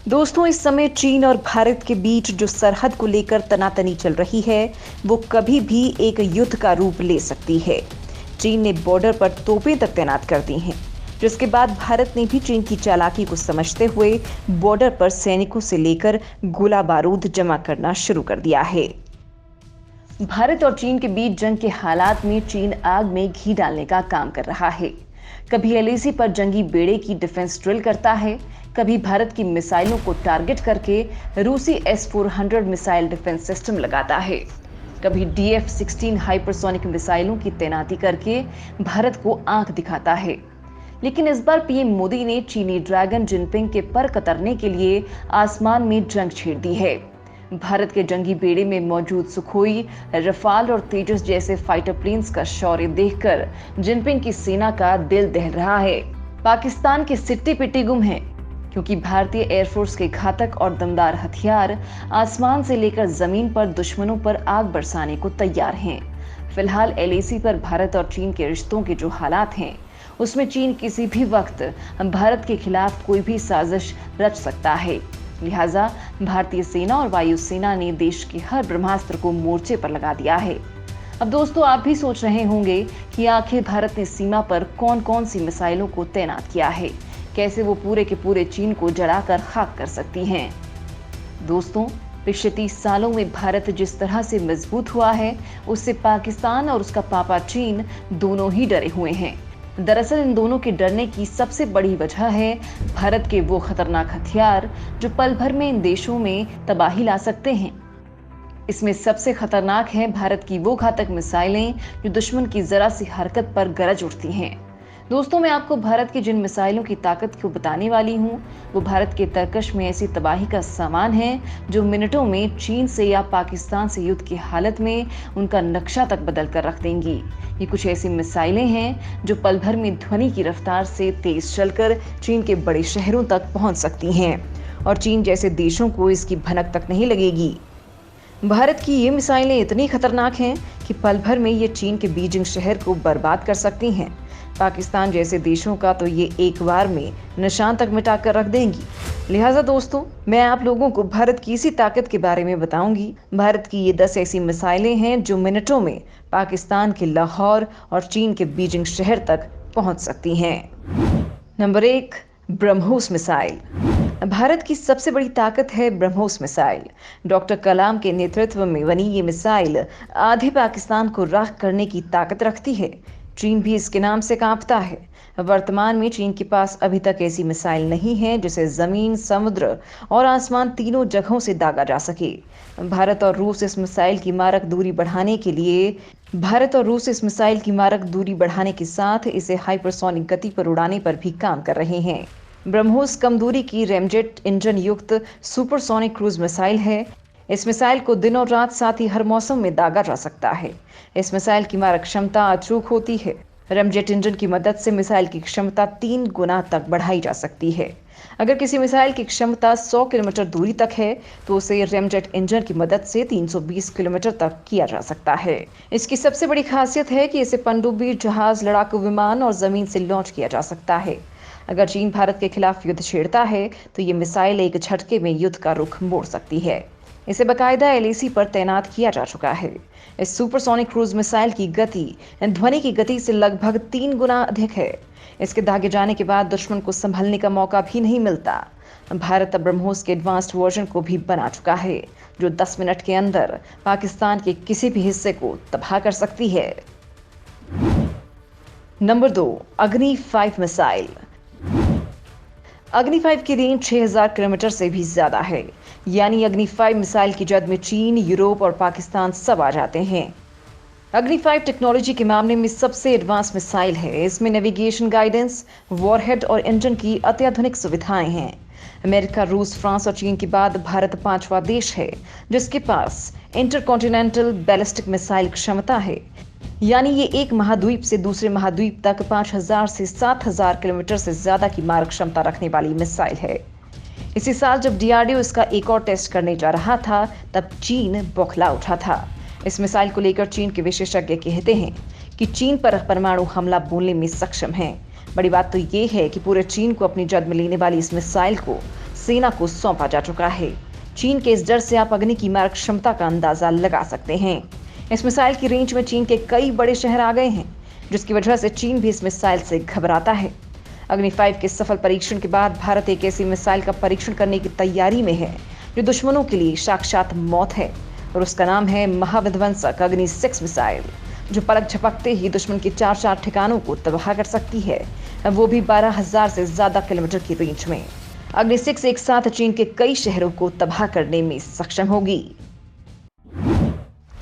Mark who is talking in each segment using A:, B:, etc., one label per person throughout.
A: दोस्तों, इस समय चीन और भारत के बीच जो सरहद को लेकर तनातनी चल रही है, वो कभी भी एक युद्ध का रूप ले सकती है। चीन ने बॉर्डर पर तोपें तक तैनात कर दी हैं, जिसके बाद भारत ने भी चीन की चालाकी को समझते हुए बॉर्डर पर सैनिकों से लेकर गोला बारूद जमा करना शुरू कर दिया है। भारत और चीन के बीच जंग के हालात में चीन आग में घी डालने का काम कर रहा है। कभी एलएसी पर जंगी बेड़े की डिफेंस ड्रिल करता है, कभी भारत की मिसाइलों को टारगेट करके रूसी S-400 मिसाइल डिफेंस सिस्टम लगाता है, कभी DF-16 हाइपरसोनिक मिसाइलों की तैनाती करके भारत को आंख दिखाता है। लेकिन इस बार पीएम मोदी ने चीनी ड्रैगन जिनपिंग के पर कतरने के लिए आसमान में जंग छेड़ दी है। भारत के जंगी बेड़े में मौजूद सुखोई, रफाल और तेजस जैसे फाइटर प्लेन्स का शौर्य देखकर जिनपिंग की सेना का दिल दहल रहा है। पाकिस्तान के सिट्टी पिट्टी गुम हैं, क्योंकि भारतीय एयरफोर्स के घातक और दमदार हथियार आसमान से लेकर जमीन पर दुश्मनों पर आग बरसाने को तैयार हैं। फिलहाल एलएसी पर भारत और चीन के रिश्तों के जो हालात हैं, उसमें चीन किसी भी वक्त भारत के खिलाफ कोई भी साजिश रच सकता है। लिहाजा भारतीय सेना और वायुसेना ने देश के हर ब्रह्मास्त्र को मोर्चे पर लगा दिया है। अब दोस्तों, आप भी सोच रहे होंगे कि आखिर भारत ने सीमा पर कौन कौन सी मिसाइलों को तैनात किया है, कैसे वो पूरे के पूरे चीन को जलाकर खाक कर सकती हैं। दोस्तों, पिछले 30 सालों में भारत जिस तरह से मजबूत हुआ है, उससे पाकिस्तान और उसका पापा चीन दोनों ही डरे हुए हैं। दरअसल इन दोनों के डरने की सबसे बड़ी वजह है भारत के वो खतरनाक हथियार जो पल भर में इन देशों में तबाही ला सकते हैं। इसमें सबसे खतरनाक है भारत की वो घातक मिसाइलें जो दुश्मन की जरा सी हरकत पर गरज उठती हैं। दोस्तों, मैं आपको भारत की जिन मिसाइलों की ताकत को बताने वाली हूँ, वो भारत के तरकश में ऐसी तबाही का सामान है जो मिनटों में चीन से या पाकिस्तान से युद्ध की हालत में उनका नक्शा तक बदल कर रख देंगी। ये कुछ ऐसी मिसाइलें हैं जो पल भर में ध्वनि की रफ्तार से तेज चलकर चीन के बड़े शहरों तक पहुंच सकती हैं और चीन जैसे देशों को इसकी भनक तक नहीं लगेगी। भारत की ये मिसाइलें इतनी खतरनाक हैं कि पल भर में ये चीन के बीजिंग शहर को बर्बाद कर सकती हैं। पाकिस्तान जैसे देशों का तो ये एक बार में निशान तक मिटाकर रख देंगी। लिहाजा दोस्तों, मैं आप लोगों को भारत की इसी ताकत के बारे में बताऊंगी। भारत की ये 10 ऐसी मिसाइलें हैं जो मिनटों में पाकिस्तान के लाहौर और चीन के बीजिंग शहर तक पहुंच सकती हैं। Number 1, BrahMos missile. भारत की सबसे बड़ी ताकत है ब्रह्मोस मिसाइल। डॉक्टर कलाम के नेतृत्व में बनी ये मिसाइल आधे पाकिस्तान को राख करने की ताकत रखती है। चीन भी इसके नाम से कांपता है। वर्तमान में चीन के पास अभी तक ऐसी मिसाइल नहीं है जिसे जमीन, समुद्र और आसमान तीनों जगहों से दागा जा सके। भारत और रूस इस मिसाइल की मारक दूरी बढ़ाने के साथ इसे हाइपरसोनिक गति पर उड़ाने पर भी काम कर रहे हैं। ब्रह्मोस कम दूरी की रैमजेट इंजन युक्त सुपरसोनिक क्रूज मिसाइल है। इस मिसाइल को दिन और रात साथ ही हर मौसम में दागा जा सकता है। इस मिसाइल की मारक क्षमता अचूक होती है। रैमजेट इंजन की मदद से मिसाइल की क्षमता 3 गुना तक बढ़ाई जा सकती है। अगर किसी मिसाइल की क्षमता 100 किलोमीटर दूरी तक है तो उसे रैमजेट इंजन की मदद से 320 किलोमीटर तक किया जा सकता है। इसकी सबसे बड़ी खासियत है कि इसे पनडुब्बी, जहाज, लड़ाकू विमान और जमीन से लॉन्च किया जा सकता है। अगर चीन भारत के खिलाफ युद्ध छेड़ता है तो ये मिसाइल एक झटके में युद्ध का रुख मोड़ सकती है। इसे बाकायदा एलएसी पर तैनात किया जा चुका है। इस सुपरसोनिक क्रूज मिसाइल की गति ध्वनि की गति से लगभग 3 गुना अधिक है। इसके दागे जाने के बाद दुश्मन को संभलने का मौका भी नहीं मिलता। भारत अब ब्रह्मोस के एडवांस्ड वर्जन को भी बना चुका है, जो 10 मिनट के अंदर पाकिस्तान के किसी भी हिस्से को तबाह कर सकती है। नंबर 2, अग्नि 5 मिसाइल। अग्नि 5 की रेंज 6000 किलोमीटर से भी ज्यादा है। यानी अग्नि 5 मिसाइल की जद में चीन, यूरोप और पाकिस्तान सब आ जाते हैं। अग्नि 5 टेक्नोलॉजी के मामले में सबसे एडवांस मिसाइल है। इसमें नेविगेशन, गाइडेंस, वॉरहेड और इंजन की अत्याधुनिक सुविधाएं हैं। अमेरिका, रूस, फ्रांस और चीन के बाद भारत 5वां देश है जिसके पास इंटरकॉन्टिनेंटल बैलिस्टिक मिसाइल क्षमता है। यानी ये एक महाद्वीप से दूसरे महाद्वीप तक 5000 से 7000 किलोमीटर से ज्यादा की मारक क्षमता रखने वाली मिसाइल है। इसी साल जब डीआरडीओ इसका एक और टेस्ट करने जा रहा था, तब चीन बौखला उठा था। इस मिसाइल को लेकर चीन के विशेषज्ञ कहते हैं कि चीन पर परमाणु हमला बोलने में सक्षम है। बड़ी बात तो ये है कि पूरे चीन को अपनी जद में लेने वाली इस मिसाइल को सेना को सौंपा जा चुका है। चीन के इस डर से आप अग्नि की मारक क्षमता का अंदाजा लगा सकते हैं। इस मिसाइल की रेंज में चीन के कई बड़े शहर आ गए हैं, जिसकी वजह से चीन भी इस मिसाइल से घबराता है। अग्नि 5 के सफल परीक्षण के बाद भारत एक ऐसी मिसाइल का परीक्षण करने की तैयारी में है जो दुश्मनों के लिए साक्षात मौत है, और उसका नाम है महाविध्वंसक अग्नि 6 मिसाइल, जो पलक झपकते ही दुश्मन के 4 ठिकानों को तबाह कर सकती है, वो भी 12,000 से ज्यादा किलोमीटर की रेंज में। अग्नि 6 एक साथ चीन के कई शहरों को तबाह करने में सक्षम होगी।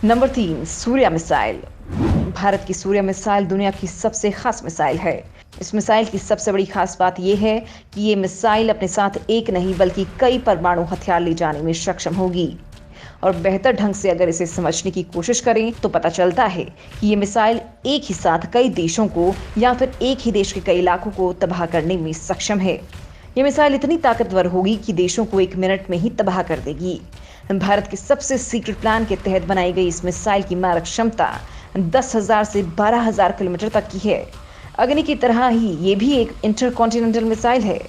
A: Number 3, Surya missile. भारत की सूर्या मिसाइल दुनिया की सबसे खास मिसाइल है। इस मिसाइल की सबसे बड़ी खास बात यह है कि ये मिसाइल अपने साथ एक नहीं बल्कि कई परमाणु हथियार ले जाने में सक्षम होगी, और बेहतर ढंग से अगर इसे समझने की कोशिश करें तो पता चलता है कि ये मिसाइल एक ही साथ कई देशों को या फिर एक ही देश के कई इलाकों को तबाह करने में सक्षम है। ये मिसाइल इतनी ताकतवर होगी कि देशों को 1 मिनट में ही तबाह कर देगी। भारत के सबसे सीक्रेट प्लान के तहत बनाई गई इस मिसाइल की मारक क्षमता 10,000 से 12,000 किलोमीटर तक की है। अग्नि की तरह ही ये भी एक इंटरकॉन्टिनेंटल मिसाइल है।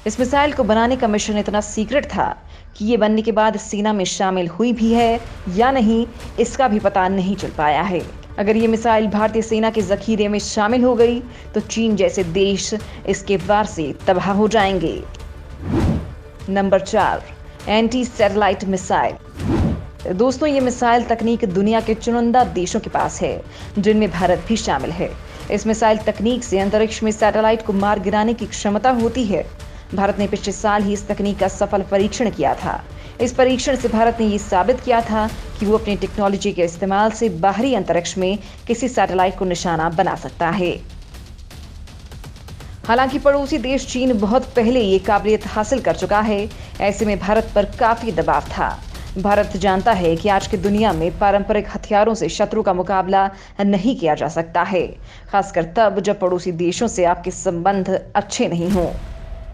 A: इस मिसाइल को बनाने का मिशन इतना सीक्रेट था कि ये बनने के बाद सेना में शामिल हुई भी है या नहीं, इसका भी पता नहीं चल पाया है। अगर ये मिसाइल भारतीय सेना के जखीरे में शामिल हो गई तो चीन जैसे देश इसके वार से तबाह हो जाएंगे। Number 4, anti satellite missile. दोस्तों, ये मिसाइल तकनीक दुनिया के चुनिंदा देशों के पास है, जिनमें भारत भी शामिल है। इस मिसाइल तकनीक से अंतरिक्ष में सैटेलाइट को मार गिराने की क्षमता होती है। भारत ने पिछले साल ही इस तकनीक का सफल परीक्षण किया था। इस परीक्षण से भारत ने ये साबित किया था कि वो अपनी टेक्नोलॉजी के इस्तेमाल से बाहरी अंतरिक्ष में किसी सैटेलाइट को निशाना बना सकता है। हालांकि पड़ोसी देश चीन बहुत पहले ये काबिलियत हासिल कर चुका है। ऐसे में भारत पर काफी दबाव था। भारत जानता है कि आज की दुनिया में पारंपरिक हथियारों से शत्रु का मुकाबला नहीं किया जा सकता है, खासकर तब जब पड़ोसी देशों से आपके संबंध अच्छे नहीं हों।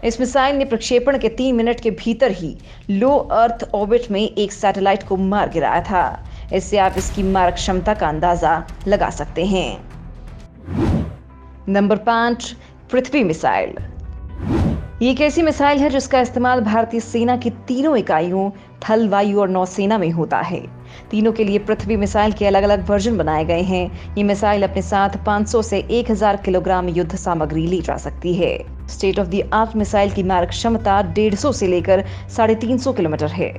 A: इस मिसाइल ने प्रक्षेपण के 3 मिनट के भीतर ही लो अर्थ ऑर्बिट में एक सैटेलाइट को मार गिराया था। इससे आप इसकी मारक क्षमता का अंदाजा लगा सकते हैं। नंबर 5, पृथ्वी मिसाइल। ये एक ऐसी मिसाइल है जिसका इस्तेमाल भारतीय सेना की तीनों इकाइयों थल, वायु और नौसेना में होता है। तीनों के लिए पृथ्वी मिसाइल के अलग अलग वर्जन बनाए गए हैं। ये मिसाइल अपने साथ 500 से 1000 किलोग्राम युद्ध सामग्री ले जा सकती है। State of the art missile की मारक क्षमता 150 से लेकर 350 किलोमीटर है।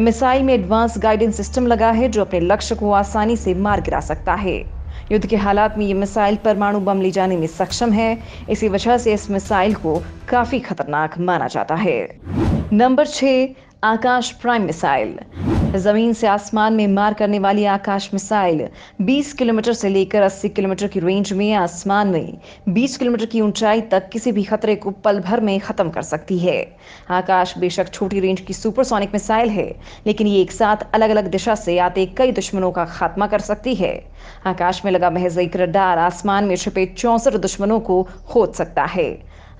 A: मिसाइल में एडवांस गाइडेंस सिस्टम लगा है जो अपने लक्ष्य को आसानी से मार गिरा सकता है। युद्ध के हालात में ये मिसाइल परमाणु बम ले जाने में सक्षम है। इसी वजह से इस मिसाइल को काफी खतरनाक माना जाता है। नंबर 6, आकाश प्राइम मिसाइल। जमीन से आसमान में मार करने वाली आकाश मिसाइल 20 किलोमीटर से लेकर 80 किलोमीटर की रेंज में आसमान में 20 किलोमीटर की ऊंचाई तक किसी भी खतरे को पल भर में खत्म कर सकती है। आकाश बेशक छोटी रेंज की सुपरसोनिक मिसाइल है, लेकिन ये एक साथ अलग अलग दिशा से आते कई दुश्मनों का खात्मा कर सकती है। आकाश में लगा महज एक रडार आसमान में छिपे 64 दुश्मनों को खोद सकता है।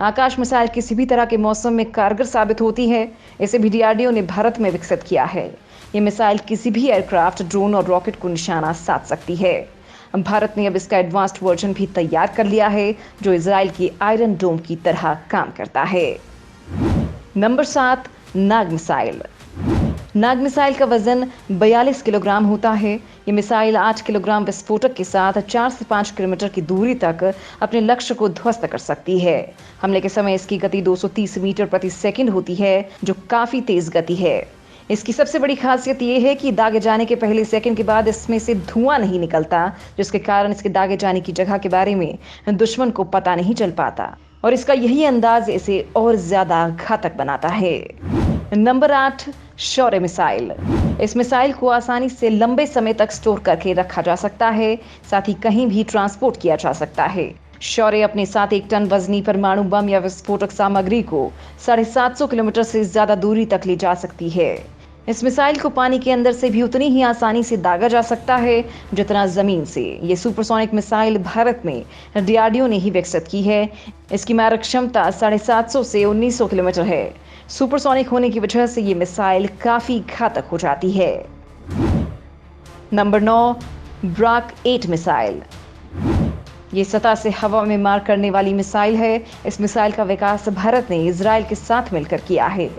A: आकाश मिसाइल किसी भी तरह के मौसम में कारगर साबित होती है। इसे भी डीआरडीओ ने भारत में विकसित किया है। ये मिसाइल किसी भी एयरक्राफ्ट, ड्रोन और रॉकेट को निशाना साध सकती है। भारत ने अब इसका एडवांस्ड वर्जन भी तैयार कर लिया है, जो इजराइल की आयरन डोम की तरह काम करता है। नंबर 7, नाग मिसाइल। नाग मिसाइल का वजन 42 किलोग्राम होता है। ये मिसाइल 8 किलोग्राम विस्फोटक के साथ 4 से 5 किलोमीटर की दूरी तक अपने लक्ष्य को ध्वस्त कर सकती है। हमले के समय इसकी गति 230 मीटर प्रति सेकंड होती है, जो काफी तेज गति है। इसकी सबसे बड़ी खासियत यह है कि दागे जाने के पहले सेकंड के बाद इसमें से धुआं नहीं निकलता, जिसके कारण इसके दागे जाने की जगह के बारे में दुश्मन को पता नहीं चल पाता, और इसका यही अंदाज इसे और ज्यादा घातक बनाता है। नंबर 8, शौर्य मिसाइल। इस मिसाइल को आसानी से लंबे समय तक स्टोर करके रखा जा सकता है, साथ ही कहीं भी ट्रांसपोर्ट किया जा सकता है। शौर्य अपने साथ 1 टन वजनी परमाणु बम या विस्फोटक सामग्री को 750 किलोमीटर से ज्यादा दूरी तक ले जा सकती है। इस मिसाइल को पानी के अंदर से भी उतनी ही आसानी से दागा जा सकता है जितना जमीन से। ये सुपरसोनिक मिसाइल भारत में डीआरडीओ ने ही विकसित की है। इसकी मारक क्षमता 750 से 1900 किलोमीटर है। सुपरसोनिक होने की वजह से ये मिसाइल काफी घातक हो जाती है। Number 9, Barack 8 missile. ये सतह से हवा में मार करने वाली मिसाइल है। इस मिसाइल का विकास भारत ने इजराइल के साथ मिलकर किया है।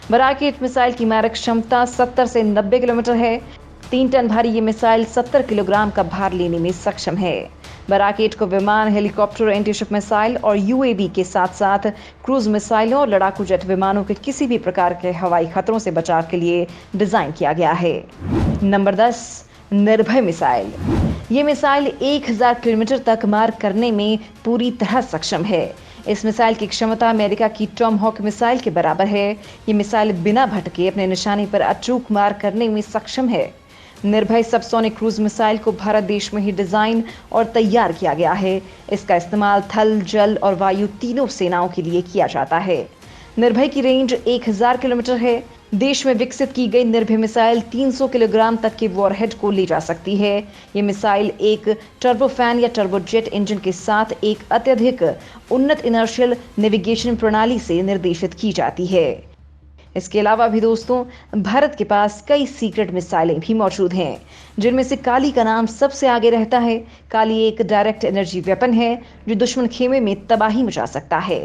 A: बराकेट मिसाइल की मारक क्षमता 70 से 90 किलोमीटर है। 3 टन भारी ये मिसाइल 70 किलोग्राम का भार लेने में सक्षम है। बराकेट को विमान, हेलीकॉप्टर, एंटीशिप मिसाइल और यूएवी के साथ साथ क्रूज मिसाइलों और लड़ाकू जेट विमानों के किसी भी प्रकार के हवाई खतरों से बचाव के लिए डिजाइन किया गया है। नंबर 10, निर्भय मिसाइल। ये मिसाइल 1000 किलोमीटर तक मार करने में पूरी तरह सक्षम है। इस मिसाइल की क्षमता अमेरिका की टॉमहॉक मिसाइल के बराबर है। ये मिसाइल बिना भटके अपने निशाने पर अचूक मार करने में सक्षम है। निर्भय सबसोनिक क्रूज मिसाइल को भारत देश में ही डिजाइन और तैयार किया गया है। इसका इस्तेमाल थल, जल और वायु तीनों सेनाओं के लिए किया जाता है। निर्भय की रेंज 1000 किलोमीटर है। देश में विकसित की गई निर्भय मिसाइल 300 किलोग्राम तक के वॉरहेड को ले जा सकती है। ये मिसाइल एक टर्बोफैन या टर्बोजेट इंजन के साथ एक अत्यधिक उन्नत इनर्शियल नेविगेशन प्रणाली से निर्देशित की जाती है। इसके अलावा भी दोस्तों, भारत के पास कई सीक्रेट मिसाइलें भी मौजूद हैं, जिनमें से काली का नाम सबसे आगे रहता है। काली एक डायरेक्ट एनर्जी वेपन है जो दुश्मन खेमे में तबाही मचा सकता है।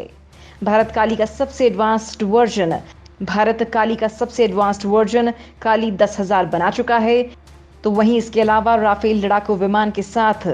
A: भारत काली का सबसे एडवांस्ड वर्जन काली 10,000 बना चुका है। तो वहीं इसके अलावा राफेल लड़ाकू विमान के साथ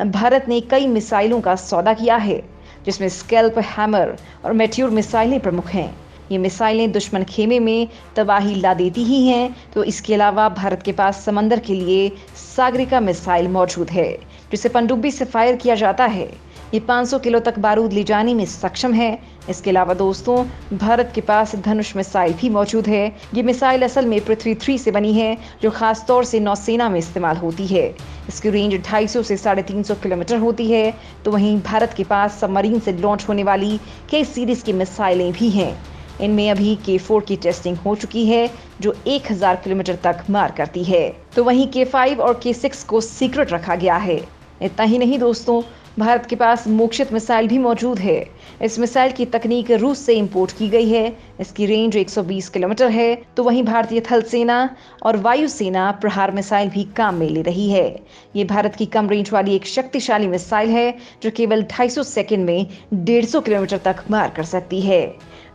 A: भारत ने कई मिसाइलों का सौदा किया है, जिसमें स्कैल्प, हैमर और मेट्योर मिसाइलें प्रमुख हैं। ये मिसाइलें दुश्मन खेमे में तबाही ला देती ही हैं। तो इसके अलावा भारत के पास समंदर के लिए सागरिका मिसाइल मौजूद है, जिसे पनडुब्बी से फायर किया जाता है। ये 500 किलो तक बारूद ले जाने में सक्षम है। इसके अलावा दोस्तों, भारत के पास धनुष मिसाइल भी मौजूद है। ये मिसाइल असल में पृथ्वी 3 से बनी है, जो खास तौर से नौसेना में इस्तेमाल होती है। इसकी रेंज 250 से 350 किलोमीटर होती है। तो वहीं भारत के पास सबमरीन से लॉन्च होने वाली के सीरीज की मिसाइलें भी हैं। इनमें अभी K4 की टेस्टिंग हो चुकी है, जो 1000 किलोमीटर तक मार करती है। तो वहीं K5 और K6 को सीक्रेट रखा गया है। इतना ही नहीं दोस्तों, भारत के पास मोक्षित मिसाइल भी मौजूद है। इस मिसाइल की तकनीक रूस से इंपोर्ट की गई है। इसकी रेंज 120 किलोमीटर है। तो वहीं भारतीय थल सेना और वायुसेना प्रहार मिसाइल भी काम में ले रही है। ये भारत की कम रेंज वाली एक शक्तिशाली मिसाइल है, जो केवल 250 सेकंड में 150 किलोमीटर तक मार कर सकती है।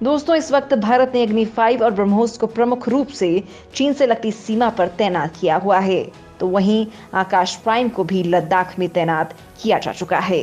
A: दोस्तों, इस वक्त भारत ने अग्नि 5 और ब्रह्मोस को प्रमुख रूप से चीन से लगती सीमा पर तैनात किया हुआ है। तो वहीं आकाश प्राइम को भी लद्दाख में तैनात किया जा चुका है।